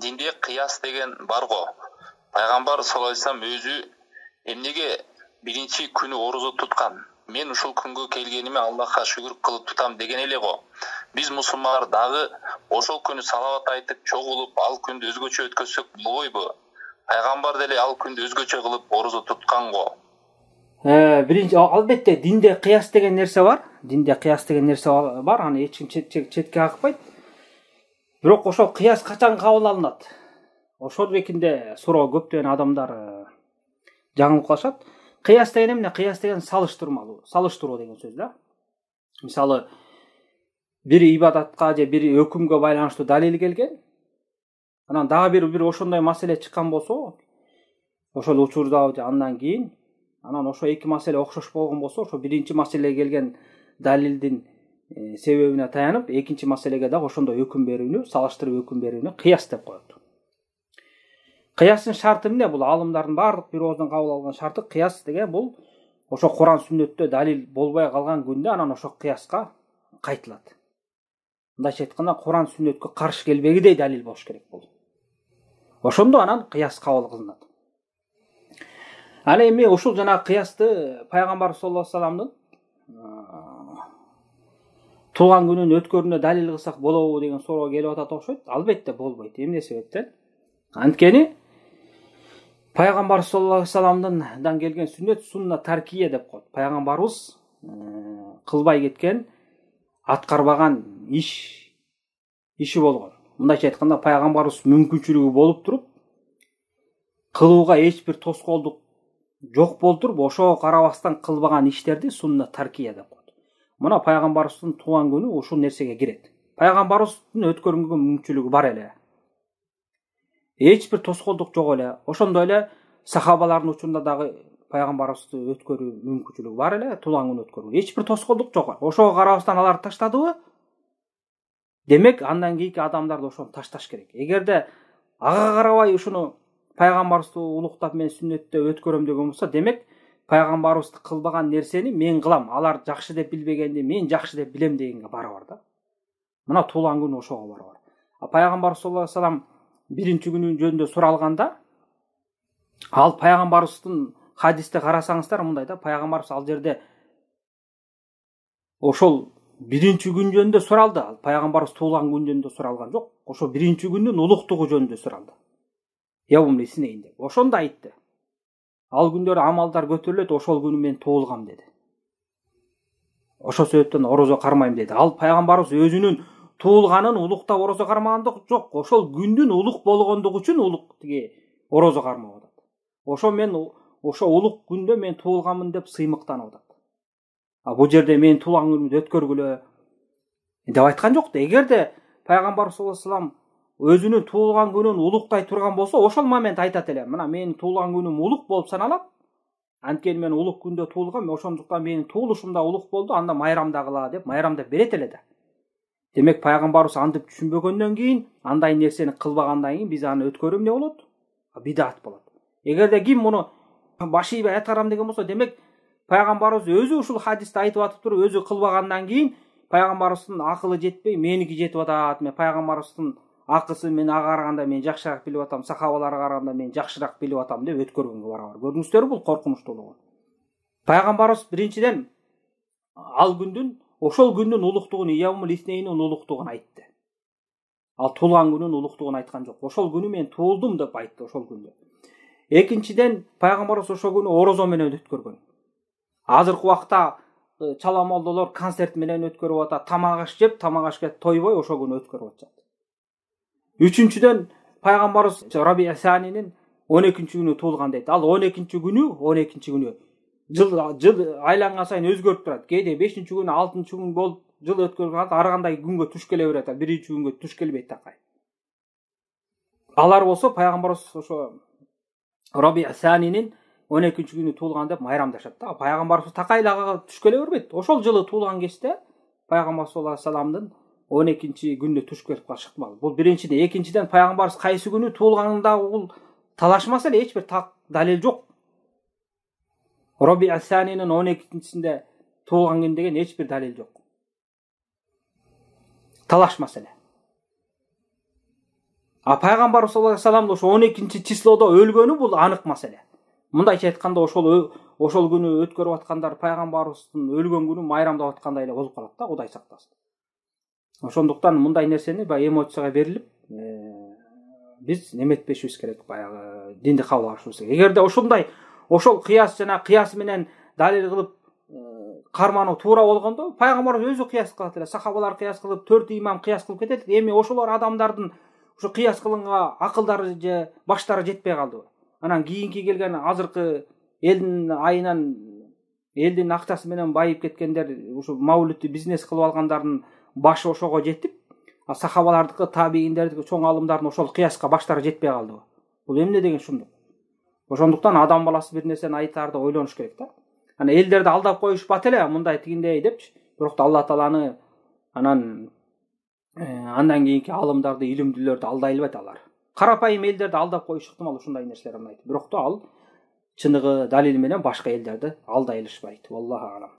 динде кыяс деген бар го. Пайгамбар саллаллаху алейхи вассалам өзү эмнеге биринчи күнү орозо туткан? Мен ушул күнгө келгениме Аллахка шүгүр кылып тутам деген эле го. Биз мусулмандар дагы ошол күнү салават айтып чогулуп ал күндү өзгөчө өткөзсөк болбойбу? Пайгамбар деле ал күндү өзгөчө кылып орозо туткан го. Биринчи албетте динде кыяс деген нерсе бар. Динде кыяс деген нерсе бар. Аны эч ким четке какпайт. Бирок ошол кыяс качан кабыл алынат? Ошол бекинде суроо көптөгөн адамдар жаңылып калышат. Кыяс деген эмне? Кыяс деген салыштыруу деген сөз да. Мисалы бир ибадатка же бир өкүмгө байланыштуу далил келген. Анан дагы бир ошондой маселе чыккан болсо, ошол учурда же андан кийин анан ошо эки маселе окшош болгон болсо, ошо биринчи маселеге келген далилдин себебине таянып, экинчи маселеге дагы ошондой өкүм берүүнү, салыштырып өкүм берүүнү кыяс деп коет. Кыястын шарты эмне? Бул алымдардын баардык бир ооздан кабыл алган шарты кыяс деген бул ошо Куран сүннөттө далил болбой калган күндө анан ошо кыяска кайтылат. Мындайча айтканда Куран сүннөткө каршы келбегидей далил болуш керек бул. Ошондо анан кыяс кабыл кылынат. Аны эми ушул жана кыясты пайгамбар саллаллаху алейхи вассаламдын туулган күнүн өткөрүүнө далил кылсак болобу деген суроо келип атат окшойт. Албетте болбойт. Эмне себептен? Анткени пайгамбар саллаллаху алейхи вассаламдан келген сүннөт сунна таркия деп коет. Пайгамбарыбыз кылбай кеткен, аткарбаган иши болгон. Мындайча айтканда пайгамбарыбыз мүмкүнчүлүгү болуп туруп, кылууга эч бир тоскоолдук жок болуп туруп, ошого карабастан кылбаган иштерди сунна таркия деп коет. Мына пайгамбарыбыздын туулган күнү ушул нерсеге кирет. Пайгамбарыбыздын өткөргөнгө мүмкүнчүлүгү бар эле. Эч бир тоскоолдук жок эле. Ошондой эле сахабалардын учурунда дагы пайгамбарыбызды өткөрүү мүмкүнчүлүгү бар эле, туулган күнү өткөрүү. Эч бир тоскоолдук жок. Ошого карабастан алар таштадыбы? Демек, андан кийинки адамдар да ошону ташташ керек. Эгерде ага карабай ушуну пайгамбарыбызды улуктап мен сүннөттө өткөрөм деген болсо, демек пайгамбарыбызды кылбаган нерсени мен кылам. Алар жакшы деп билбегенди мен жакшы деп билем дегенге барабар да. Мына туулган күнү ошого барабар. Пайгамбар саллаллаху алейхи вассалам биринчи күнү жөнүндө суралганда, ал пайгамбарыбыздын хадисте карасаңыздар мындай да, пайгамбарыбыз ал жерде ошол биринчи күн жөнүндө суралды. Ал пайгамбарыбыз туулган күн жөнүндө суралган жок. Ошо биринчи күндүн улуктугу жөнүндө суралды. Явумли синейин деп. Ошондо айтты. Ал күндөрү амалдар көтөрүлөт, ошол күнү мен туулгам деди. Ошол себептен орозо кармайм деди. Ал пайгамбарыбыз өзүнүн туулганын улуктап орозо кармагандык жок. Ошол күндүн улук болгондугу үчүн орозо кармап атат. Ошо улук күндө мен туулганмын деп сыймыктанып атат. Бул жерде мен туулган күнүмдү өткөргүлө деп айткан жок да. Эгерде пайгамбар саллаллаху алейхи вассалам өзүнүн туулган күнүн улуктай турган болсо, ошол момент айтат эле. Мына менин туулган күнүм улук болуп саналат. Анткени мен улук күндө туулгам, ошондуктан менин туулушум да улук болду, анда майрамда кыла деп майрамда берет эле да. Демек пайгамбарыбыз антип түшүнбөгөндөн кийин, андай нерсени кылбагандан кийин биз аны өткөрүп эмне болот? Бидат болот. Эгерде ким муну баш ийбей аткарам деген болсо, демек пайгамбарыбыз өзү ушул хадисте айтып атып туруп, өзү кылбагандан кийин пайгамбарыбыздын акылы жетпей, меники жетип атат. Мен пайгамбарыбыздын акысы мен ага караганда мен жакшыраак билип атам, сахабаларга караганда мен жакшыраак билип атам деп өткөргөнгө барабар. Көрдүңүздөрбү, бул коркунучтуулугу. Пайгамбарыбыз биринчиден ал күндүн, ошол күндүн улуктугун, явмул иснейнин улуктугун айтты. Ал туулган күнүн улуктугун айткан жок. Ошол күнү мен туулдум деп айтты ошол күндө. Экинчиден пайгамбарыбыз ошол күнү орозо менен өткөргөн. Азыркы убакта чала молдолор концерт менен өткөрүп атат, тамак аш жеп, тамак ашка тойбой ошол күнү өткөрүп атышат. Үчүнчүдөн пайгамбарыбыз Раби Асанинин 12-нчи күнү туулган дейт. Ал 12-нчи күнү жыл айланган сайын өзгөрүп турат. Кээде 5-нчи күнү, 6-нчы күн болуп жыл өткөрүп атат, ар кандай күнгө туш келе берет. Биринчи күнгө туш келбейт такай. Алар болсо пайгамбарыбыз ошо Раби Асанинин 12-нчи күнү туулган деп майрамдашат да. Пайгамбарыбыз такайлага туш келе бербейт. Ошол жылы туулган кечте пайгамбар саллаллаху алейхи вассаламдын 12-нчи күндө туш келип калышы ыктымал. Бул биринчиден. Экинчиден пайгамбарыбыз кайсы күнү туулганында бул талашмаса эле эч бир далил жок. Раби Асанинин 12-нчисинде туулган күн деген эч бир далил жок. Талашмаса эле. А пайгамбарыбыз саллаллаху алейхи вассалам ошо 12 числодо өлгөнү бул анык маселе. Мындайча айтканда ошол күнү өткөрүп аткандар пайгамбарыбыздын өлгөн күнү майрамдап аткандай эле болуп калат да, Кудай сактасын. Ошондуктан мындай нерсени баягы эмоцияга берилип, биз неметпешибиз керек, баягы динди кабыл алышыбыз керек. Эгерде ошол кыяс жана кыяс менен далил кылып кармануу туура болгондо, пайгамбарыбыз өзү кыяс кылат эле, сахабалар кыяс кылып, 4 имам кыяс кылып кетет. Эми ошолор адамдардын ушу кыяс кылынга акылдары же баштары жетпей калдыбы? Анан кийинки келген азыркы элдин айынан элдин акчасы менен байып кеткендер, ушу маулитти бизнес кылып алгандардын башы ошого жетип, сахабалардыкы, табииндердики, чоң алымдардын ошол кыяска баштары жетпей калдыбы? Бул эмне деген шундук? Ошондуктан адам баласы бир нерсени айтаарда ойлонуш керек да. Ана элдерди алдап коюшпат эле, мындай тигиндей депчи. Бирок да Алла тааланы анан кийинки алымдарды, илимдүүлөрдү алдай албайт алар. Карапайым элдерди алдап коюш ыктымал ушундай нерселер айтып. Бирок да ал чыныгы далили менен башка элдерди алдай алышпайт. Валлаху алам.